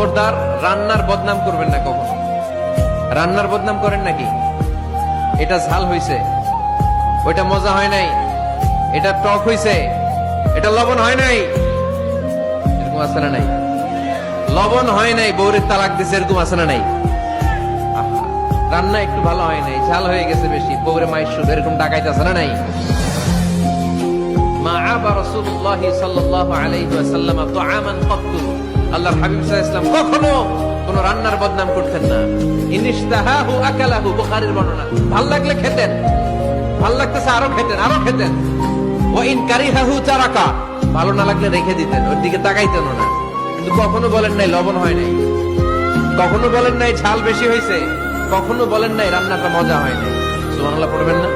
খবরদার রান্নার বদনাম করবেন না কখনো। রান্নার বদনাম করেন নাকি? এটা ঝাল হইছে, ওইটা মজা হয় নাই, এটা টক হইছে, এটা লবণ হয় নাই, এরকম আছে না নাই? লবণ হয় নাই, বউরের তালাক দিছে, এরকম আছে না নাই? আহা, রান্না একটু ভালো হয় নাই, ঝাল হয়ে গেছে বেশি, বউরে মায়ের শুধু, এরকম ডাকাইতে আছে না নাই? মা আবা রাসূলুল্লাহ সাল্লাল্লাহু আলাইহি ওয়াসাল্লাম তুআমান ক্বাত্তু, আল্লাহর হাবিব সাল্লাল্লাহু আলাইহি ওয়াসাল্লাম কখনো কোন রান্নার বদনাম করতেন না। ইনিশতাহাহু আকালাহু, বুখারীর বর্ণনা। ভাল লাগলে খেতেন, ভাল লাগতেছে আরো খেতেন, আরো খেতেন। ওয়া ইন কারিহাহু তারাকা, ভালো না লাগলে রেখে দিতেন, ওর দিকে তাকাইতেন না। কিন্তু কখনো বলেন নাই লবণ হয় নাই, কখনো বলেন নাই ঝাল বেশি হয়েছে, কখনো বলেন নাই রান্নাটা মজা হয় নাই। সুবহানাল্লাহ পড়বেন না?